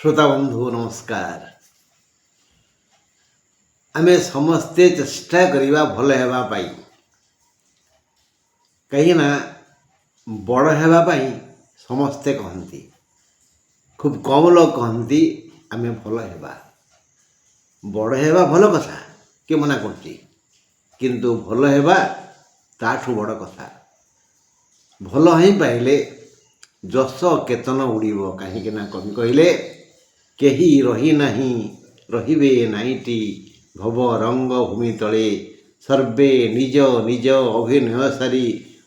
श्रोता बंधु नमस्कार। आमे समस्ते चेष्टा करिबा भल हेबा पाई, कहीं ना बड़ हेबा पाई समस्ते कहती, खूब कम लोग कहती आमे भल हेबा। बड़ हेबा भल कथा, के मना करती, किंतु भल हेबा ताठू बड़ कथा। भल ही पाइले जस केतन उड़ीबो, कहीं ना कवि कहले केही रही नहीं रहिबे नाइटी भव रंग भूमि तले सर्वे निज निज अभिनय सारी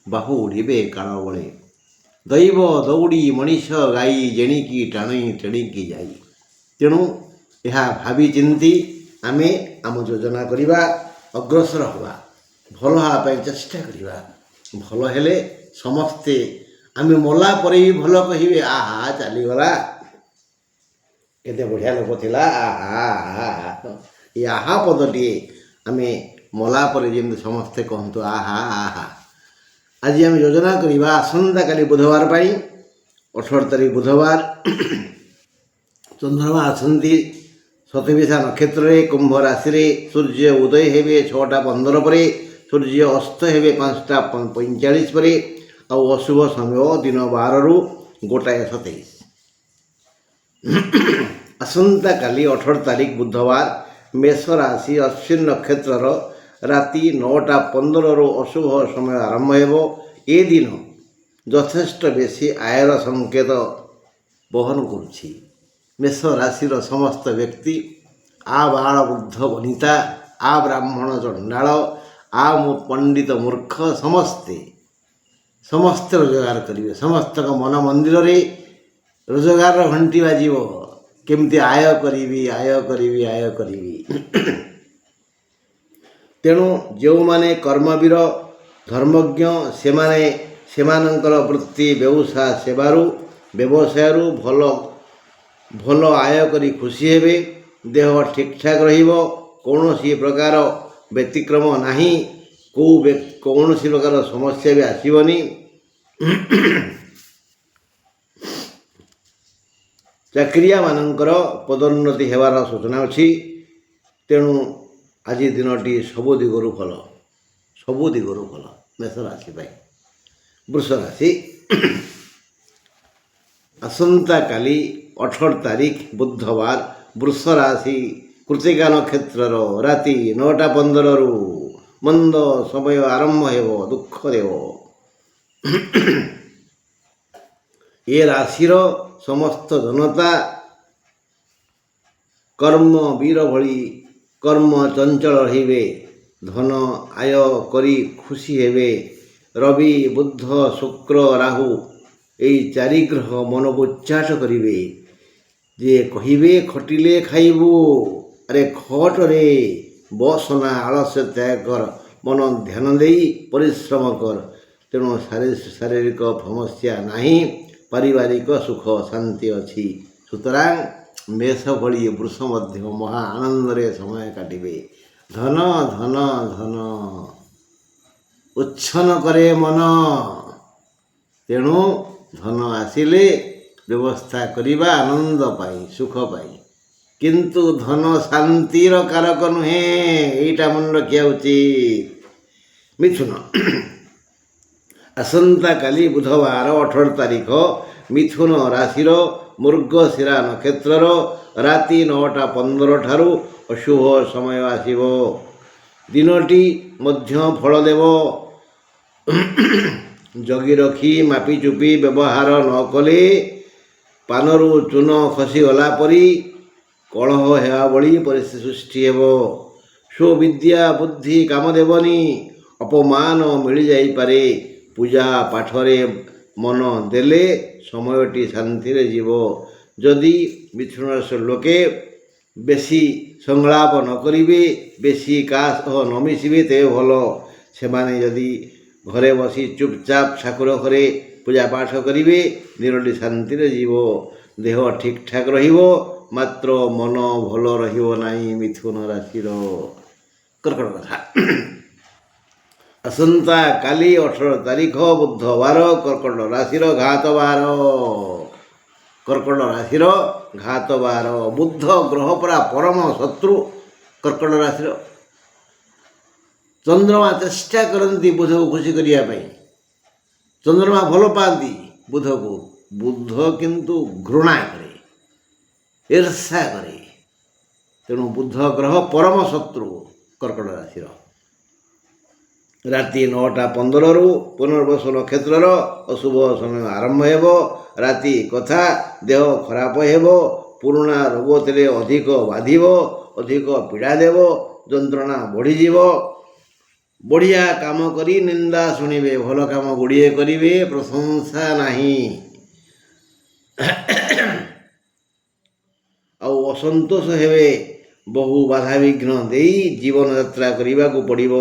बाहु उड़ीबे काल बले दैव दौड़ी मनीष गाई जेणिकी टाणी टेणिकी जाई। तेणु यह भावी चिंती आमे आम योजना करिबा, अग्रसर हवा, भल हाँपाई चेष्टा करिबा। भल हेले समस्ते आमे मला परे भी भल कहिबे, आहा चलीगला केते बढ़िया लोक थिला, आहा आहा ये आहा पदटी आमे मला परे जेमती समस्ते कहतु आहा आहा। आज आम योजना करिबा आसंता काली बुधवार पाई 18 तारीख बुधवार चंद्रमा आसंती शतभिषा नक्षत्र कुंभ राशि रे सूर्य उदय हेबे 6:15 पर, सूर्य अस्त हेबे 5:45 पर, और अशुभ समय दिन 12 रु 1:27। आसंता काली 18 तारीख बुधवार मेष राशि अश्विन नक्षत्र राति 9:15 रु अशुभ समय आरंभ हेबो। ए दिन यथेष्ट बेसी आयर संकेत बहन करुछि। मेष राशि समस्त व्यक्ति आ बाल वृद्ध वनिता आ ब्राह्मण चंडाल आ पंडित मूर्ख समस्ते रोजगार करेंगे। समस्त मन मंदिर रे रोजगार घंटी बाजिबो, केमती आय करी आय करी आय करी। तेणु जो माने कर्मवीर धर्मज्ञ सेमानंकर वृत्ति व्यवसाय सेवारू व्यवसायरू भल भल आय करी खुशी हेबे। देह ठीक ठाक रहिबो, कौनसी प्रकार व्यतिक्रम नाही, कौनसी प्रकार समस्या भी आसीबनी। चाकरिया मानकर पदोन्नति हेबार सूचना अच्छी। तेणु आज दिनटी सबु दिगरु भल, सबु दिगरु भल। मेष राशि पाई वृष राशि आसंता काली 18 तारीख बुधवार वृष राशि कृतिका नक्षत्र राति 9:15 रु मंद समय आरंभ हेबो, दुख देव। ये राशिर समस्त जनता कर्म वीर भली कर्म चंचल रहिबे, धन आय करी खुशी हेबे। रवि बुध शुक्र राहु यही 4 ग्रह मन को उच्चाट करिवे। जे कहिबे खटिले खाइबू, अरे खट रे बसना आलस्य त्याग कर, मन ध्यान देई परिश्रम कर। तेणु शारीरिक समस्या नहीं, पारिवारिक सुख शांति अच्छी। सुतरां मेष भली वृष मध्य महा आनंद रे समय काटिबे। धन धन धन उच्छन करे मन, तेणु धन आसिले व्यवस्था करिबा आनंद पाई सुख पाई, किंतु धन शांतिर कारक नुहे, एटा मन रखिया उचित। मिथुन आसंता काली बुधवार 18 तारीख मिथुन राशिर मृगशिरा नक्षत्र राति 9:15 ठारू अशुभ समय आसिबो। दिनटी मध्य फल देव। जगी रखी मापी चुपी व्यवहार न कले पानरू चून खसीगला परी कलह हेबा भली परिस्थिति सृष्टि हेबो। सुविद्या बुद्धि काम देवनी, अपमान मिल जाई पारे। पूजा पाठरे मन देले समयटी शांति रे जीवो। जदि मिथुन राशि लोके बेसी संलाप न करिवे, बेसी कास न मिशिबे, ते भल। सेमाने जदि घरे बसी चुपचाप ठाकुर घरे पूजा पाठ करिवे, निरटी शांति रे जीवो। देह ठीक ठाक रहिबो, मात्र मन भल रहिबो नाही। मिथुन राशिर कर्कट कथा आसंता काली 18 तारीख बुधवार कर्कट राशिर घातवार। କର୍କଟ ରାଶିର ଘାତବାର। ବୁଧ ଗ୍ରହ ପରା ପରମ ଶତ୍ରୁ କର୍କଟ ରାଶିର। ଚନ୍ଦ୍ରମା ଚେଷ୍ଟା କରନ୍ତି ବୁଧକୁ ଖୁସି କରିବା ପାଇଁ। ଚନ୍ଦ୍ରମା ଭଲ ପାଆନ୍ତି ବୁଧକୁ, ବୁଧ କିନ୍ତୁ ଘୃଣା କରେ, ଈର୍ଷା କରେ। ତେଣୁ ବୁଧ ଗ୍ରହ ପରମ ଶତ୍ରୁ କର୍କଟ ରାଶିର। ରାତି 9:15 ପୁନର୍ବସୁ ନକ୍ଷତ୍ରର ଅଶୁଭ ସମୟ ଆରମ୍ଭ ହେବ। ରାତି କଥା ଦେହ ଖରାପ ହେବ, ପୁରୁଣା ରୋଗ ଥିଲେ ଅଧିକ ବାଧିବ, ଅଧିକ ପୀଡ଼ା ଦେବ, ଯନ୍ତ୍ରଣା ବଢ଼ିଯିବ। ବଢ଼ିଆ କାମ କରି ନିନ୍ଦା ଶୁଣିବେ, ଭଲ କାମ ଗୁଡ଼ିଏ କରିବେ, ପ୍ରଶଂସା ନାହିଁ। ଆଉ ଅସନ୍ତୋଷ ହେବେ। ବହୁ ବାଧାବିଘ୍ନ ଦେଇ ଜୀବନଯାତ୍ରା କରିବାକୁ ପଡ଼ିବ।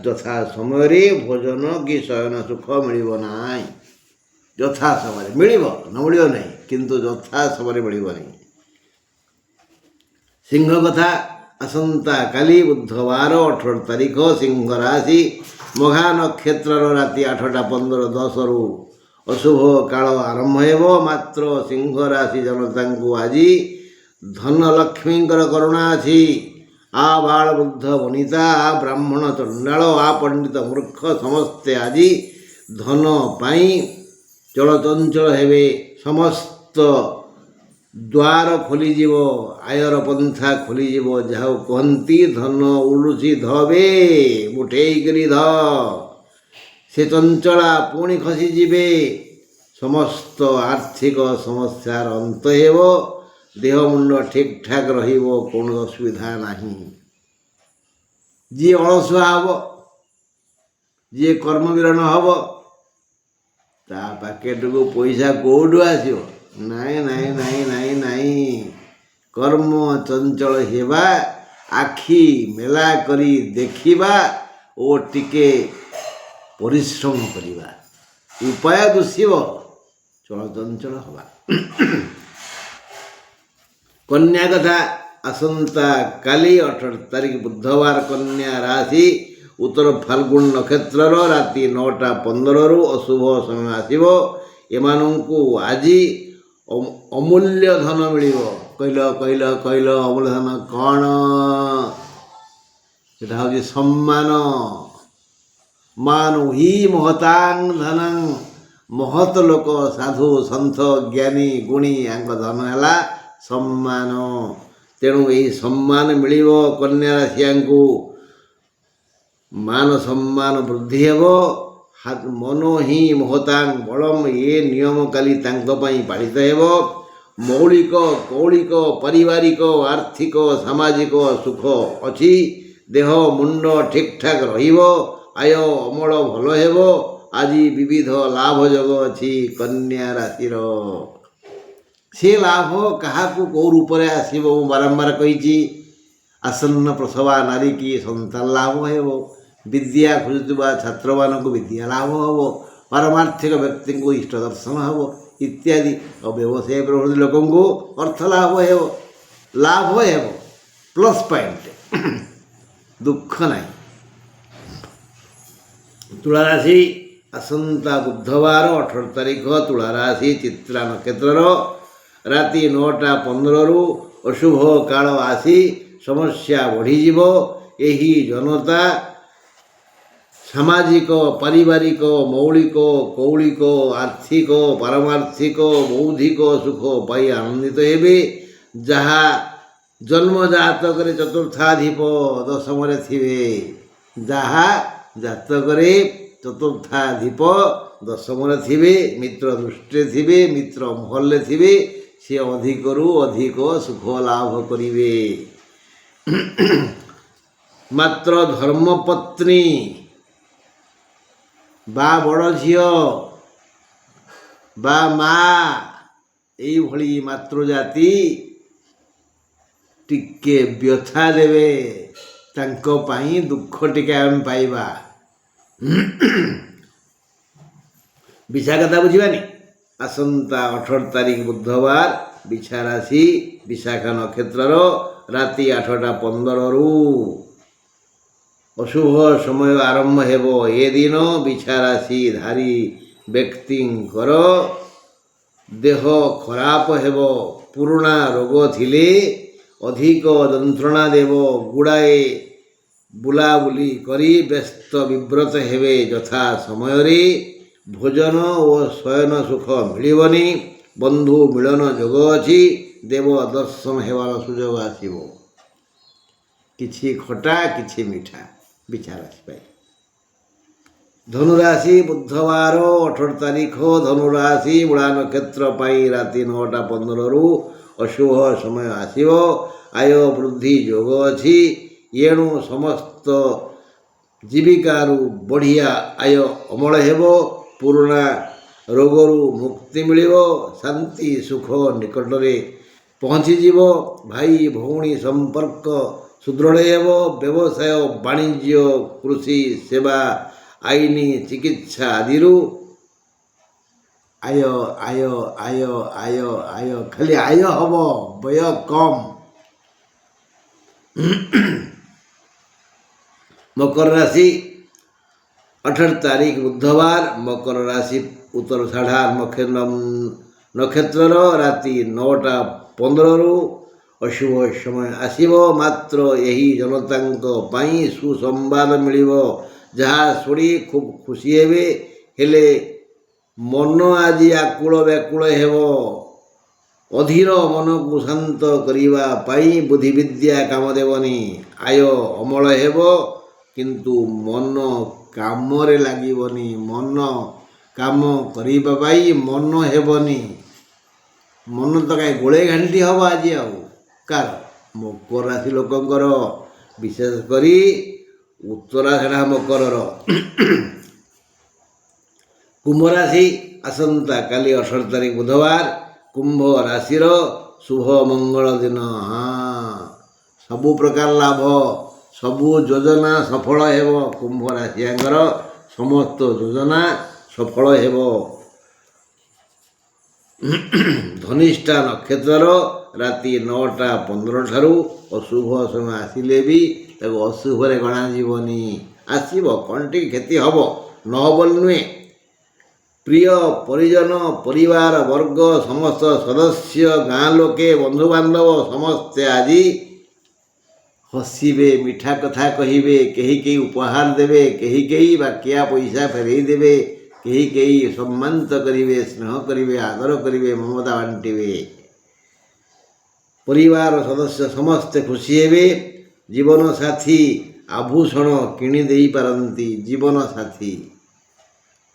ଯଥା ସମୟରେ ଭୋଜନ କି ଶୟନ ସୁଖ ମିଳିବ ନାହିଁ। ଯଥା ସମୟରେ ମିଳିବ, ନ ମିଳିବ ନାହିଁ, କିନ୍ତୁ ଯଥା ସମୟରେ ମିଳିବ ନାହିଁ। ସିଂହ କଥା, ଆସନ୍ତାକାଲି ବୁଧବାର 18 ତାରିଖ ସିଂହ ରାଶି ମଘା ନକ୍ଷତ୍ରର ରାତି 8:15-10 ଅଶୁଭ କାଳ ଆରମ୍ଭ ହେବ। ମାତ୍ର ସିଂହ ରାଶି ଜନତାଙ୍କୁ ଆଜି ଧନଲକ୍ଷ୍ମୀଙ୍କର କରୁଣା ଅଛି। ଆ ବାଳ ବୃଦ୍ଧ ବନିତା, ଆ ବ୍ରାହ୍ମଣ ଚଣ୍ଡାଳ, ଆ ପଣ୍ଡିତ ମୂର୍ଖ ସମସ୍ତେ ଆଜି ଧନ ପାଇଁ ଚଳଚଞ୍ଚଳ ହେବେ। ସମସ୍ତ ଦ୍ୱାର ଖୋଲିଯିବ, ଆୟର ପନ୍ଥା ଖୋଲିଯିବ। ଯାହାକୁ କହନ୍ତି ଧନ ଉଡୁଛି ଧବେ, ମୁଠେଇକରି ଧ। ସେ ଚଞ୍ଚଳା ପୁଣି ଖସିଯିବେ। ସମସ୍ତ ଆର୍ଥିକ ସମସ୍ୟାର ଅନ୍ତ ହେବ। ଦେହ ମୁଣ୍ଡ ଠିକ୍ ଠାକ୍ ରହିବ, କୌଣସି ଅସୁବିଧା ନାହିଁ। ଯିଏ ଅଳସୁଆ ହେବ, ଯିଏ କର୍ମବିରଣ ହେବ, ତା ପ୍ୟାକେଟକୁ ପଇସା କେଉଁଠୁ ଆସିବ? ନାଇଁ ନାଇଁ ନାଇଁ ନାଇଁ ନାଇଁ। କର୍ମ ଚଞ୍ଚଳ ହେବା, ଆଖି ମେଲା କରି ଦେଖିବା ଓ ଟିକେ ପରିଶ୍ରମ କରିବା। ଉପାୟ ଦୁଷିବ, ଚଳଚଞ୍ଚଳ ହେବା। କନ୍ୟା କଥା, ଆସନ୍ତାକାଲି 18 ତାରିଖ ବୁଧବାର କନ୍ୟା ରାଶି ଉତ୍ତର ଫାଲ୍ଗୁନ ନକ୍ଷତ୍ରର ରାତି 9:15 ଅଶୁଭ ସମୟ ଆସିବ। ଏମାନଙ୍କୁ ଆଜି ଅମୂଲ୍ୟ ଧନ ମିଳିବ। କହିଲ କହିଲ କହିଲ ଅମୂଲ୍ୟ ଧନ କ'ଣ? ସେଟା ହେଉଛି ସମ୍ମାନ। ମାନୁ ହି ମହତାଂ ଧନଂ। ମହତ ଲୋକ, ସାଧୁ ସନ୍ଥ ଜ୍ଞାନୀ ଗୁଣୀ, ୟାଙ୍କ ଧନ ହେଲା ସମ୍ମାନ। ତେଣୁ ଏହି ସମ୍ମାନ ମିଳିବ କନ୍ୟା ରାଶିଆଙ୍କୁ। ମାନ ସମ୍ମାନ ବୃଦ୍ଧି ହେବ। ମନୋ ହିଁ ମହତାଂ ବଳମ୍, ଏ ନିୟମ କାଲି ତାଙ୍କ ପାଇଁ ପାଳିତ ହେବ। ମୌଳିକ କୌଳିକ ପାରିବାରିକ ଆର୍ଥିକ ସାମାଜିକ ସୁଖ ଅଛି। ଦେହ ମୁଣ୍ଡ ଠିକ୍ ଠାକ୍ ରହିବ। ଆୟ ଅମଳ ଭଲ ହେବ। ଆଜି ବିବିଧ ଲାଭ ଯୋଗ ଅଛି କନ୍ୟା ରାଶିର। ସେ ଲାଭ କାହାକୁ କେଉଁ ରୂପରେ ଆସିବ ମୁଁ ବାରମ୍ବାର କହିଛି। ଆସନ୍ନ ପ୍ରସବା ନାରୀ କି ସନ୍ତାନ ଲାଭ ହେବ। ବିଦ୍ୟା ଖୋଜୁଥିବା ଛାତ୍ରମାନଙ୍କୁ ବିଦ୍ୟା ଲାଭ ହେବ। ପାରମାର୍ଥିକ ବ୍ୟକ୍ତିଙ୍କୁ ଇଷ୍ଟ ଦର୍ଶନ ହେବ ଇତ୍ୟାଦି। ଆଉ ବ୍ୟବସାୟ ପ୍ରଭୃତି ଲୋକଙ୍କୁ ଅର୍ଥ ଲାଭ ହେବ। ଲାଭ ହେବ, ପ୍ଲସ୍ ପଏଣ୍ଟ, ଦୁଃଖ ନାହିଁ। ତୁଳାରାଶି, ଆସନ୍ତା ବୁଧବାର 18 ତାରିଖ ତୁଳାରାଶି ଚିତ୍ରା ନକ୍ଷତ୍ରର ରାତି 9:15 ଅଶୁଭ କାଳ ଆସି ସମସ୍ୟା ବଢ଼ିଯିବ। ଏହି ଜନତା ସାମାଜିକ ପାରିବାରିକ ମୌଳିକ କୌଳିକ ଆର୍ଥିକ ପାରମାର୍ଥିକ ବୌଦ୍ଧିକ ସୁଖ ପାଇ ଆନନ୍ଦିତ ହେବେ। ଯାହା ଜନ୍ମ ଜାତକରେ ଚତୁର୍ଥାଧିପ ଦଶମରେ ଥିବେ, ଯାହା ଜାତକରେ ଚତୁର୍ଥାଧିପ ଦଶମରେ ଥିବେ, ମିତ୍ର ଦୃଷ୍ଟିରେ ଥିବେ, ମିତ୍ର ମହଲରେ ଥିବେ, ସେ ଅଧିକରୁ ଅଧିକ ସୁଖ ଲାଭ କରିବେ। ମାତ୍ର ଧର୍ମପତ୍ନୀ ବା ବଡ଼ ଝିଅ ବା ମା, ଏଇଭଳି ମାତୃଜାତି ଟିକେ ବ୍ୟଥା ଦେବେ। ତାଙ୍କ ପାଇଁ ଦୁଃଖ ଟିକେ ଆମେ ପାଇବା। ବିଛା କଥା ବୁଝିବାନି। ଆସନ୍ତା 18 ତାରିଖ ବୁଧବାର ବିଛା ରାଶି ବିଶାଖା ନକ୍ଷତ୍ରର ରାତି 8:15 ଅଶୁଭ ସମୟ ଆରମ୍ଭ ହେବ। ଏ ଦିନ ବିଛା ରାଶି ଧାରୀ ବ୍ୟକ୍ତିଙ୍କର ଦେହ ଖରାପ ହେବ। ପୁରୁଣା ରୋଗ ଥିଲେ ଅଧିକ ଯନ୍ତ୍ରଣା ଦେବ। ଗୁଡ଼ାଏ ବୁଲାବୁଲି କରି ବ୍ୟସ୍ତ ବିବ୍ରତ ହେବେ। ଯଥା ସମୟରେ ଭୋଜନ ଓ ଶୟନ ସୁଖ ମିଳିବନି। ବନ୍ଧୁ ମିଳନ ଯୋଗ ଅଛି। ଦେବ ଦର୍ଶନ ହେବାର ସୁଯୋଗ ଆସିବ। କିଛି ଖଟା କିଛି ମିଠା ବିଚାର ଆସିପାରେ। ଧନୁରାଶି ବୁଧବାର 18 ତାରିଖ। ଧନୁରାଶି ମୂଳା ନକ୍ଷତ୍ର ପାଇଁ ରାତି 9ଟା 15ରୁ ଅଶୁଭ ସମୟ ଆସିବ। ଆୟ ବୃଦ୍ଧି ଯୋଗ ଅଛି। ଏଣୁ ସମସ୍ତ ଜୀବିକାରୁ ବଢ଼ିଆ ଆୟ ଅମଳ ହେବ। ପୁରୁଣା ରୋଗରୁ ମୁକ୍ତି ମିଳିବ। ଶାନ୍ତି ସୁଖ ନିକଟରେ ପହଞ୍ଚିଯିବ। ଭାଇ ଭଉଣୀ ସମ୍ପର୍କ ସୁଦୃଢ଼ ହେବ। ବ୍ୟବସାୟ ବାଣିଜ୍ୟ କୃଷି ସେବା ଆଇନ ଚିକିତ୍ସା ଆଦିରୁ ଆୟ ଆୟ ଆୟ ଆୟ ଆୟ ଖାଲି ଆୟ ହେବ, ବ୍ୟୟ କମ୍। ମକର ରାଶି 18 ତାରିଖ ବୁଧବାର। ମକର ରାଶି ଉତ୍ତରାଷାଢ଼ ନକ୍ଷତ୍ରର ରାତି 9ଟା 15ରୁ ଅଶୁଭ ସମୟ ଆସିବ। ମାତ୍ର ଏହି ଜନତାଙ୍କ ପାଇଁ ସୁସମ୍ବାଦ ମିଳିବ, ଯାହା ଶୁଣି ଖୁବ୍ ଖୁସି ହେବେ। ହେଲେ ମନ ଆଜି ଆକୁଳ ବ୍ୟାକୁଳ ହେବ। ଅଧୀର ମନକୁ ଶାନ୍ତ କରିବା ପାଇଁ ବୁଦ୍ଧିବିଦ୍ୟା କାମ ଦେବନି। ଆୟ ଅମଳ ହେବ, କିନ୍ତୁ ମନ କାମରେ ଲାଗିବନି। ମନ କାମ କରିବା ପାଇଁ ମନ ହେବନି। ମନ ତ କାହିଁ ଗୋଳେଇ ଘାଣ୍ଟି ହେବ ଆଜି। ଆଉ କାର ମକର ରାଶି ଲୋକଙ୍କର, ବିଶେଷ କରି ଉତ୍ତରାଷାଢ଼ ମକରର। କୁମ୍ଭ ରାଶି ଆସନ୍ତାକାଲି 18 ତାରିଖ ବୁଧବାର। କୁମ୍ଭ ରାଶିର ଶୁଭ ମଙ୍ଗଳ ଦିନ। ସବୁ ପ୍ରକାର ଲାଭ, ସବୁ ଯୋଜନା ସଫଳ ହେବ। କୁମ୍ଭ ରାଶିଆଙ୍କର ସମସ୍ତ ଯୋଜନା ସଫଳ ହେବ। ଧନିଷ୍ଠା ନକ୍ଷତ୍ରର ରାତି 9ଟା 15ଠାରୁ ଅଶୁଭ ସମୟ ଆସିଲେ ବି ତାକୁ ଅଶୁଭରେ ଗଣାଯିବନି। ଆସିବ, କ'ଣ ଟିକେ କ୍ଷତି ହେବ, ନ ହେବ ବୋଲି ନୁହେଁ। ପ୍ରିୟ ପରିଜନ, ପରିବାର ବର୍ଗ, ସମସ୍ତ ସଦସ୍ୟ, ଗାଁ ଲୋକେ, ବନ୍ଧୁବାନ୍ଧବ ସମସ୍ତେ ଆଜି ହସିବେ, ମିଠା କଥା କହିବେ। କେହି କେହି ଉପହାର ଦେବେ, କେହି କେହି ବାକିଆ ପଇସା ଫେରେଇ ଦେବେ, କେହି କେହି ସମ୍ମାନିତ କରିବେ, ସ୍ନେହ କରିବେ, ଆଦର କରିବେ, ମମତା ବାଣ୍ଟିବେ। ପରିବାର ସଦସ୍ୟ ସମସ୍ତେ ଖୁସି ହେବେ। ଜୀବନସାଥୀ ଆଭୂଷଣ କିଣି ଦେଇପାରନ୍ତି। ଜୀବନସାଥୀ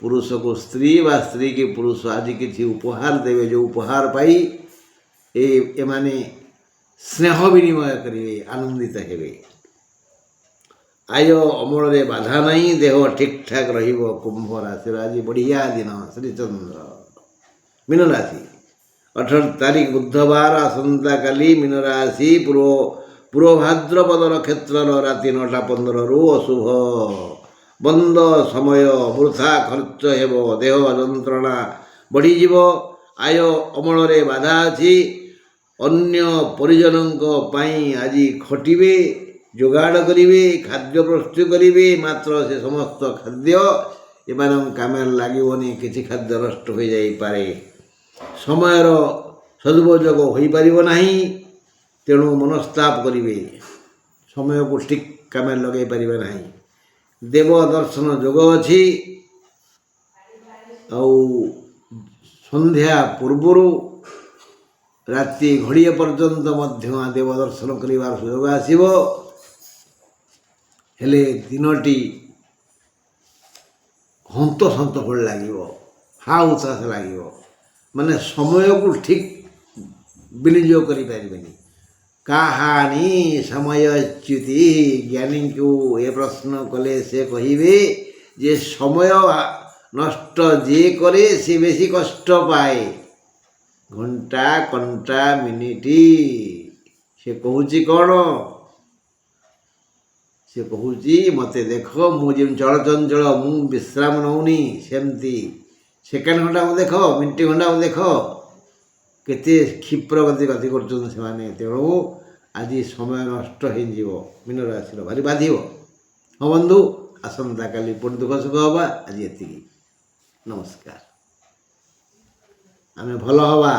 ପୁରୁଷକୁ ସ୍ତ୍ରୀ ବା ସ୍ତ୍ରୀକି ପୁରୁଷ ଆଜି କିଛି ଉପହାର ଦେବେ, ଯେଉଁ ଉପହାର ପାଇ ଏମାନେ ସ୍ନେହ ବିନିମୟ କରିବେ, ଆନନ୍ଦିତ ହେବେ। ଆୟ ଅମଳରେ ବାଧା ନାହିଁ, ଦେହ ଠିକ୍ଠାକ୍ ରହିବ। କୁମ୍ଭ ରାଶିର ଆଜି ବଢ଼ିଆ ଦିନ। ଶ୍ରୀଚନ୍ଦ୍ର। ମୀନ ରାଶି 18 ତାରିଖ ବୁଧବାର। ଆସନ୍ତାକାଲି ମୀନ ରାଶି ପୂର୍ବ ଭାଦ୍ରପଦ ନକ୍ଷତ୍ରର ରାତି 9ଟା 15ରୁ ଅଶୁଭ। ବନ୍ଦ ସମୟ, ବୃଥା ଖର୍ଚ୍ଚ ହେବ। ଦେହ ଯନ୍ତ୍ରଣା ବଢ଼ିଯିବ। ଆୟ ଅମଳରେ ବାଧା ଅଛି। ଅନ୍ୟ ପରିଜନଙ୍କ ପାଇଁ ଆଜି ଖଟିବେ, ଯୋଗାଡ଼ କରିବେ, ଖାଦ୍ୟ ପ୍ରସ୍ତୁତ କରିବେ। ମାତ୍ର ସେ ସମସ୍ତ ଖାଦ୍ୟ ଏମାନଙ୍କ କାମରେ ଲାଗିବନି। କିଛି ଖାଦ୍ୟ ନଷ୍ଟ ହୋଇଯାଇପାରେ। ସମୟର ସଦୁପଯୋଗ ହୋଇପାରିବ ନାହିଁ। ତେଣୁ ମନସ୍ତାପ କରିବେ। ସମୟକୁ ଠିକ୍ କାମରେ ଲଗାଇ ପାରିବେ ନାହିଁ। ଦେବ ଦର୍ଶନ ଯୋଗ ଅଛି। ଆଉ ସନ୍ଧ୍ୟା ପୂର୍ବରୁ ରାତି ଘଡ଼ିଏ ପର୍ଯ୍ୟନ୍ତ ମଧ୍ୟ ଦେବ ଦର୍ଶନ କରିବାର ସୁଯୋଗ ଆସିବ। ହେଲେ ଦିନଟି ହନ୍ତସନ୍ତ ଭଳି ଲାଗିବ, ହାଉତାସ ଲାଗିବ। ମାନେ ସମୟକୁ ଠିକ୍ ବିନିଯୋଗ କରିପାରିବେନି। କାହାଣୀ ସମୟଚ୍ୟୁତି। ଜ୍ଞାନୀଙ୍କୁ ଏ ପ୍ରଶ୍ନ କଲେ ସେ କହିବେ ଯେ ସମୟ ନଷ୍ଟ ଯିଏ କରେ ସେ ବେଶୀ କଷ୍ଟ ପାଏ। ଘଣ୍ଟା କଣ୍ଟା ମିନିଟ ସେ କହୁଛି କ'ଣ? ସେ କହୁଛି ମୋତେ ଦେଖ, ମୁଁ ଯେମିତି ଚଳଚଞ୍ଚଳ, ମୁଁ ବିଶ୍ରାମ ନେଉନି, ସେମିତି ସେକେଣ୍ଡ ଘଣ୍ଟା ମୁଁ ଦେଖ, ମିନିଟ ଘଣ୍ଟା ମୁଁ ଦେଖ, କେତେ କ୍ଷିପ୍ର ଗତି କରୁଛନ୍ତି ସେମାନେ। ତେଣୁ ଆଜି ସମୟ ନଷ୍ଟ ହେଇଯିବ। ମୀନ ରାଶିର ଭାରି ବାଧିବ। ହଁ ବନ୍ଧୁ, ଆସନ୍ତାକାଲି ପୁଣି ଦୁଃଖ ସୁଖ ହେବା। ଆଜି ଏତିକି। ନମସ୍କାର। ଆମେ ଭଲ ହେବା।